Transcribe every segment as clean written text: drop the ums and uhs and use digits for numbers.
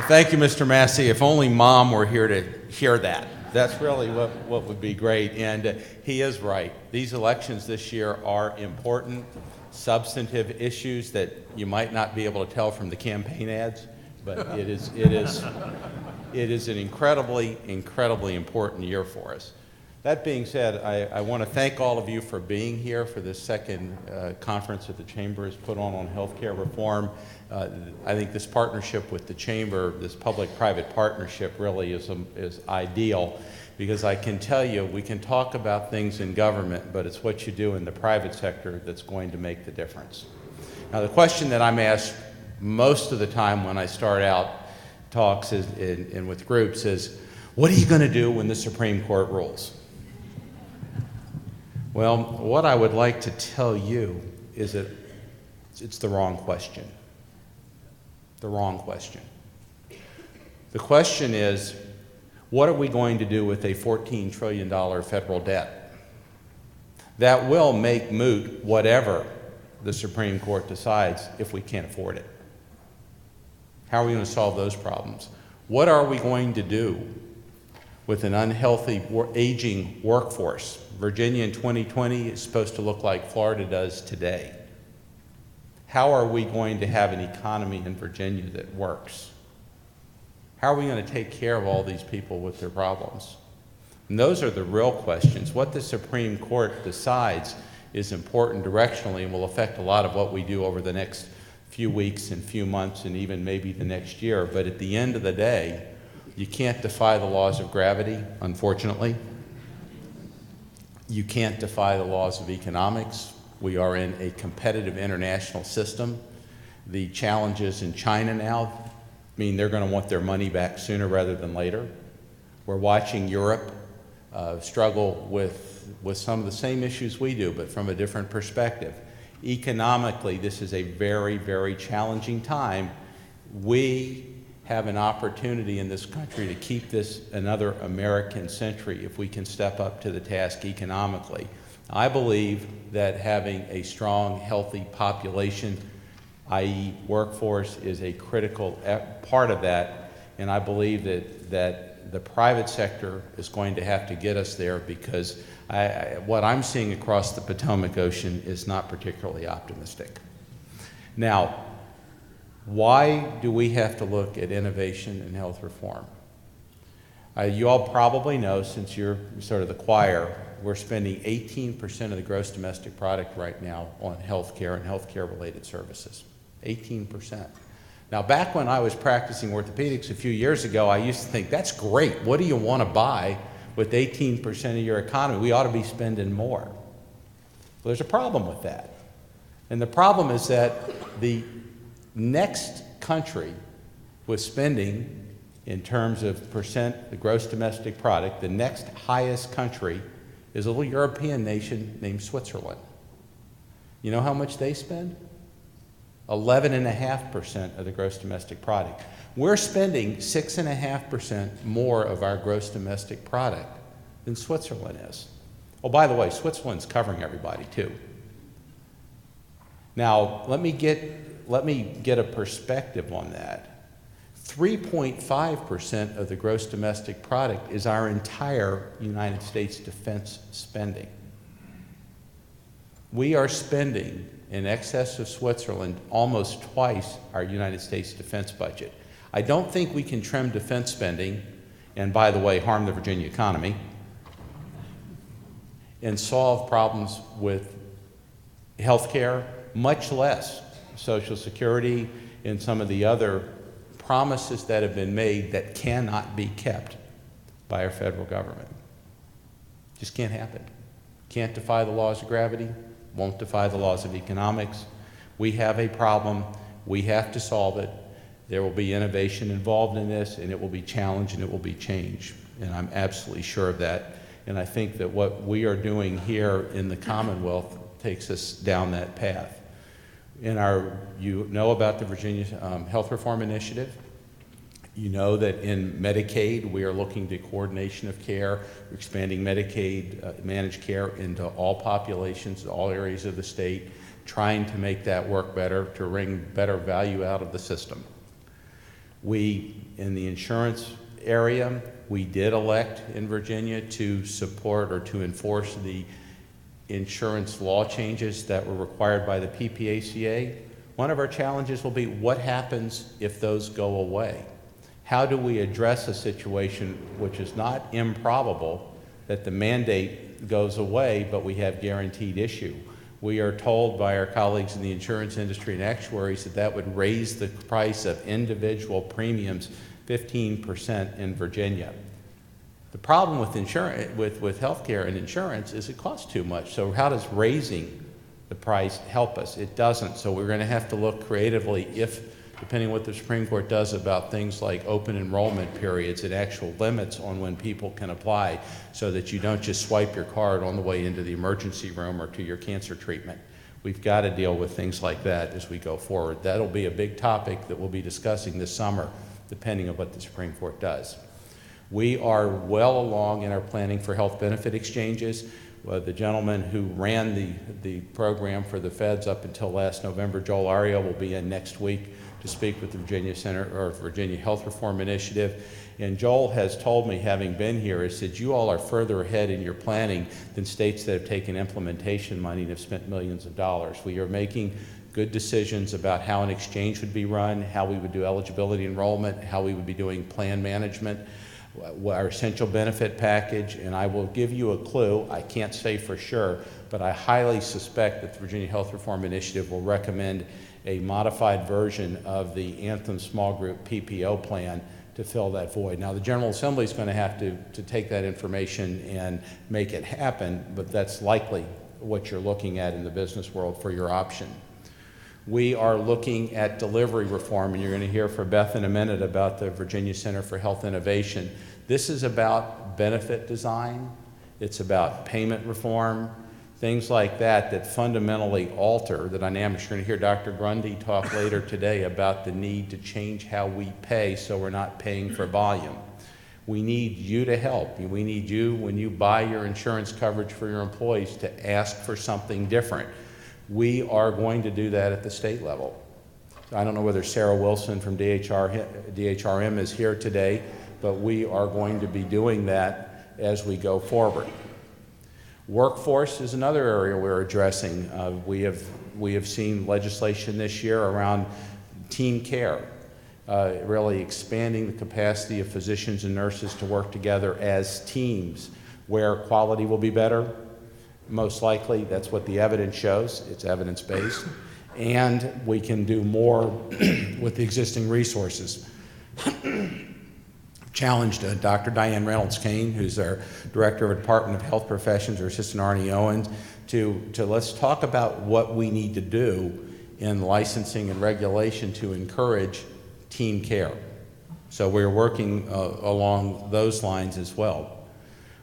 Thank you, Mr. Massey. If only Mom were here to hear that. That's really what would be great. And he is right. These elections this year are important, substantive issues that you might not be able to tell from the campaign ads, but it is an incredibly important year for us. That being said, I want to thank all of you for being here for this second conference that the Chamber has put on healthcare reform. I think this partnership with the Chamber, this public-private partnership, really is ideal, because I can tell you we can talk about things in government, but it's what you do in the private sector that's going to make the difference. Now, the question that I'm asked most of the time when I start out talks and with groups is, what are you going to do when the Supreme Court rules? Well, what I would like to tell you is that it's the wrong question. The wrong question. The question is, what are we going to do with a $14 trillion federal debt? That will make moot whatever the Supreme Court decides if we can't afford it. How are we going to solve those problems? What are we going to do with an unhealthy aging workforce? Virginia in 2020 is supposed to look like Florida does today. How are we going to have an economy in Virginia that works? How are we going to take care of all these people with their problems? And those are the real questions. What the Supreme Court decides is important directionally and will affect a lot of what we do over the next few weeks and few months and even maybe the next year. But at the end of the day, you can't defy the laws of gravity, unfortunately. You can't defy the laws of economics. We are in a competitive international system. The challenges in China now mean they're going to want their money back sooner rather than later. We're watching Europe struggle with some of the same issues we do, but from a different perspective. Economically, this is a very challenging time. We have an opportunity in this country to keep this another American century if we can step up to the task economically. I believe that having a strong, healthy population, i.e. workforce, is a critical part of that, and I believe that the private sector is going to have to get us there, because what I'm seeing across the Potomac Ocean is not particularly optimistic. Now, why do we have to look at innovation and health reform? You all probably know, since you're sort of the choir, we're spending 18% of the gross domestic product right now on healthcare and healthcare-related services. 18%. Now, back when I was practicing orthopedics a few years ago, I used to think, that's great. What do you want to buy with 18% of your economy? We ought to be spending more. Well, there's a problem with that. And the problem is that the next country with spending in terms of percent, the gross domestic product, the next highest country is a little European nation named Switzerland. You know how much they spend? 11.5% of the gross domestic product. We're spending 6.5% more of our gross domestic product than Switzerland is. Oh, by the way, Switzerland's covering everybody too. Now, let me get a perspective on that. 3.5% of the gross domestic product is our entire United States defense spending. We are spending in excess of Switzerland almost twice our United States defense budget. I don't think we can trim defense spending, and by the way, harm the Virginia economy, and solve problems with health care, much less Social Security and some of the other promises that have been made that cannot be kept by our federal government. Just can't happen. Can't defy the laws of gravity, won't defy the laws of economics. We have a problem. We have to solve it. There will be innovation involved in this, and it will be challenged and it will be changed. And I'm absolutely sure of that. And I think that what we are doing here in the Commonwealth takes us down that path. You know about the Virginia Health Reform Initiative. You know that in Medicaid, we are looking to coordination of care. We're expanding Medicaid managed care into all populations, all areas of the state, trying to make that work better, to wring better value out of the system. In the insurance area, we did elect in Virginia to support or to enforce the insurance law changes that were required by the PPACA. One of our challenges will be what happens if those go away? How do we address a situation which is not improbable that the mandate goes away, but we have guaranteed issue? We are told by our colleagues in the insurance industry and actuaries that that would raise the price of individual premiums 15% in Virginia. The problem with healthcare and insurance is it costs too much. So how does raising the price help us? It doesn't. So we're going to have to look creatively depending on what the Supreme Court does about things like open enrollment periods and actual limits on when people can apply, so that you don't just swipe your card on the way into the emergency room or to your cancer treatment. We've got to deal with things like that as we go forward. That'll be a big topic that we'll be discussing this summer, depending on what the Supreme Court does. We are well along in our planning for health benefit exchanges. The gentleman who ran the program for the feds up until last November, Joel Ario, will be in next week to speak with the Virginia Health Reform Initiative. And Joel has told me, having been here, he said, you all are further ahead in your planning than states that have taken implementation money and have spent millions of dollars. We are making good decisions about how an exchange would be run, how we would do eligibility enrollment, how we would be doing plan management, our essential benefit package, and I will give you a clue. I can't say for sure, but I highly suspect that the Virginia Health Reform Initiative will recommend a modified version of the Anthem Small Group PPO plan to fill that void. Now, the General Assembly is going to have to take that information and make it happen, but that's likely what you're looking at in the business world for your option. We are looking at delivery reform, and you're going to hear from Beth in a minute about the Virginia Center for Health Innovation. This is about benefit design. It's about payment reform, things like that fundamentally alter the dynamics. You're going to hear Dr. Grundy talk later today about the need to change how we pay so we're not paying for volume. We need you to help. We need you, when you buy your insurance coverage for your employees, to ask for something different. We are going to do that at the state level. I don't know whether Sarah Wilson from DHRM is here today, but we are going to be doing that as we go forward. Workforce is another area we're addressing. We have seen legislation this year around team care, really expanding the capacity of physicians and nurses to work together as teams, where quality will be better. Most likely, that's what the evidence shows. It's evidence-based. And we can do more with the existing resources. Challenged Dr. Diane Reynolds-Kane, who's our Director of Department of Health Professions, or Assistant Arnie Owens, to let's talk about what we need to do in licensing and regulation to encourage team care. So we're working along those lines as well.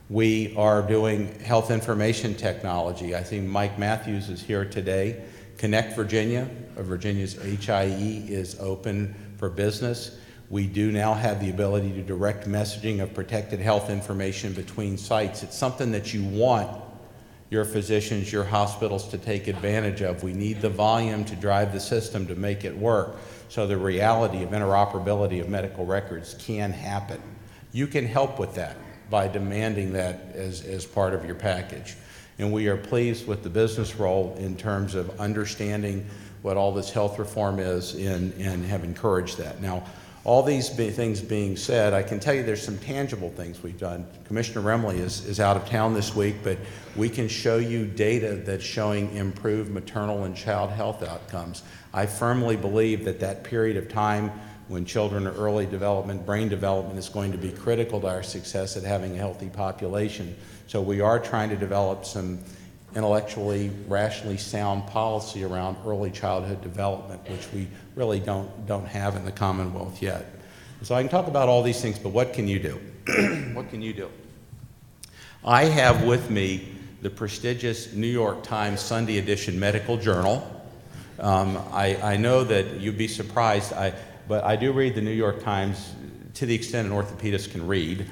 We are doing health information technology. I think Mike Matthews is here today. Connect Virginia, Virginia's HIE, is open for business. We do now have the ability to direct messaging of protected health information between sites. It's something that you want your physicians, your hospitals to take advantage of. We need the volume to drive the system to make it work, so the reality of interoperability of medical records can happen. You can help with that by demanding that as part of your package. And we are pleased with the business role in terms of understanding what all this health reform is and have encouraged that. Now, all these things being said, I can tell you there's some tangible things we've done. Commissioner Remley is out of town this week, but we can show you data that's showing improved maternal and child health outcomes. I firmly believe that period of time when children are early development, brain development, is going to be critical to our success at having a healthy population. So we are trying to develop some intellectually, rationally sound policy around early childhood development, which we really don't have in the Commonwealth yet. So I can talk about all these things, but what can you do? What can you do? I have with me the prestigious New York Times Sunday edition medical journal. I know that you'd be surprised, but I do read the New York Times to the extent an orthopedist can read.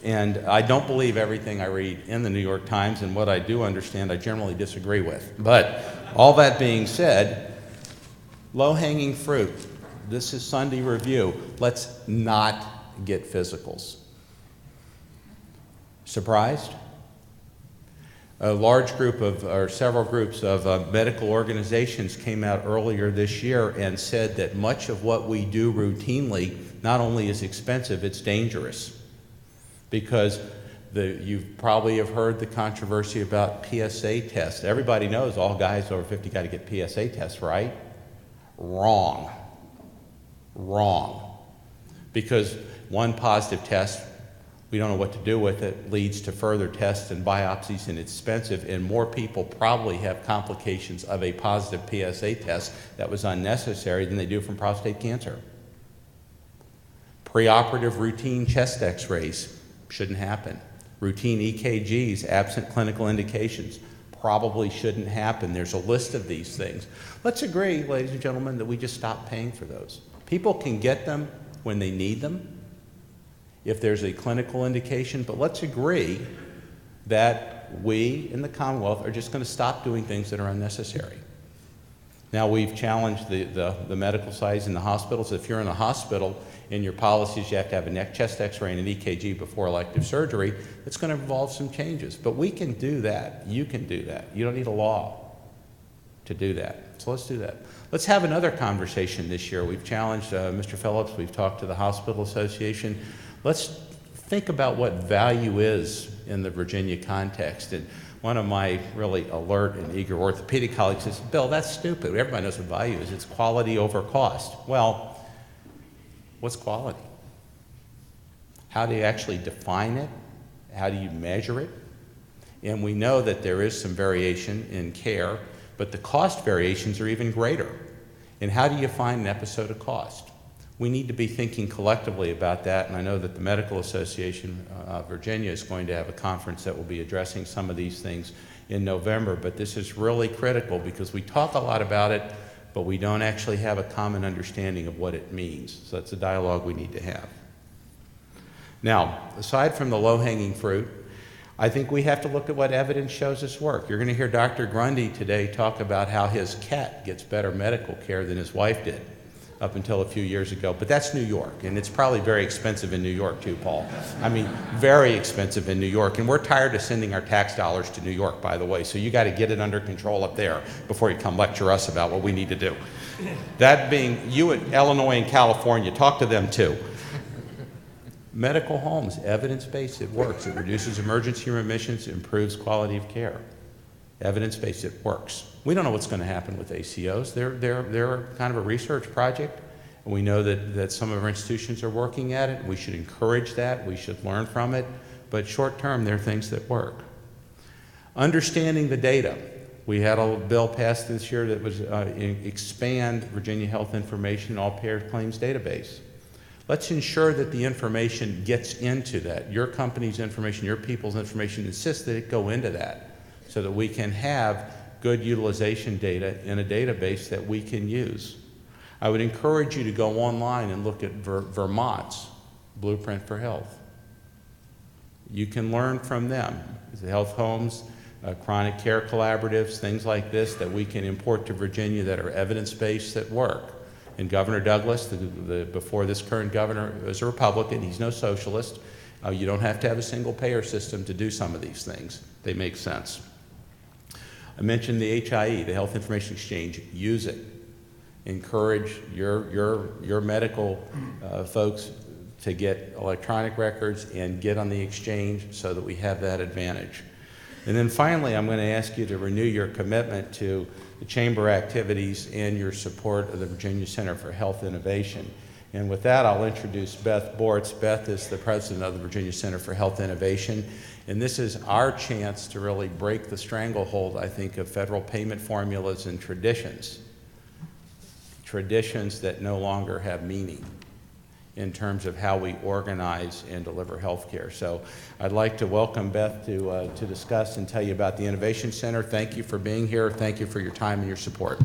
And I don't believe everything I read in the New York Times, and what I do understand, I generally disagree with. But all that being said, low-hanging fruit. This is Sunday review. Let's not get physicals. Surprised? A large group of, or several groups of medical organizations came out earlier this year and said that much of what we do routinely not only is expensive, it's dangerous. Because you probably have heard the controversy about PSA tests. Everybody knows all guys over 50 got to get PSA tests, right? Wrong. Wrong. Because one positive test, we don't know what to do with it, leads to further tests and biopsies, and it's expensive, and more people probably have complications of a positive PSA test that was unnecessary than they do from prostate cancer. Preoperative routine chest x-rays shouldn't happen. Routine EKGs, absent clinical indications, probably shouldn't happen. There's a list of these things. Let's agree, ladies and gentlemen, that we just stop paying for those. People can get them when they need them, if there's a clinical indication, but let's agree that we in the Commonwealth are just going to stop doing things that are unnecessary. Now, we've challenged the medical sites in the hospitals. If you're in a hospital, in your policies you have to have a neck, chest x-ray and an EKG before elective surgery, it's going to involve some changes. But we can do that. You can do that. You don't need a law to do that. So let's do that. Let's have another conversation this year. We've challenged Mr. Phillips. We've talked to the Hospital Association. Let's think about what value is in the Virginia context. And one of my really alert and eager orthopedic colleagues says, Bill, that's stupid. Everybody knows what value is. It's quality over cost. Well, what's quality? How do you actually define it? How do you measure it? And we know that there is some variation in care, but the cost variations are even greater. And how do you find an episode of cost? We need to be thinking collectively about that, and I know that the Medical Association of Virginia is going to have a conference that will be addressing some of these things in November, but this is really critical because we talk a lot about it, but we don't actually have a common understanding of what it means. So that's a dialogue we need to have. Now, aside from the low-hanging fruit, I think we have to look at what evidence shows us work. You're going to hear Dr. Grundy today talk about how his cat gets better medical care than his wife did up until a few years ago, but that's New York, and it's probably very expensive in New York too, Paul. I mean, very expensive in New York, and we're tired of sending our tax dollars to New York, by the way, so you got to get it under control up there before you come lecture us about what we need to do. That being, you at Illinois and California, talk to them too. Medical homes, evidence-based, it works. It reduces emergency room admissions, improves quality of care. Evidence-based, it works. We don't know what's going to happen with ACOs. They're kind of a research project, and we know that some of our institutions are working at it. We should encourage that. We should learn from it. But short term, there are things that work. Understanding the data. We had a bill passed this year that was expand Virginia Health Information All Payer Claims Database. Let's ensure that the information gets into that. Your company's information, your people's information, insist that it go into that so that we can have good utilization data in a database that we can use. I would encourage you to go online and look at Vermont's Blueprint for Health. You can learn from them. The health homes, chronic care collaboratives, things like this that we can import to Virginia that are evidence-based that work. And Governor Douglas, before this current governor, was a Republican. He's no socialist. You don't have to have a single payer system to do some of these things. They make sense. I mentioned the HIE, the Health Information Exchange. Use it. Encourage your medical folks to get electronic records and get on the exchange so that we have that advantage. And then finally, I'm going to ask you to renew your commitment to the Chamber activities and your support of the Virginia Center for Health Innovation. And with that, I'll introduce Beth Bortz. Beth is the president of the Virginia Center for Health Innovation. And this is our chance to really break the stranglehold, I think, of federal payment formulas and traditions that no longer have meaning in terms of how we organize and deliver health care. So I'd like to welcome Beth to discuss and tell you about the Innovation Center. Thank you for being here. Thank you for your time and your support.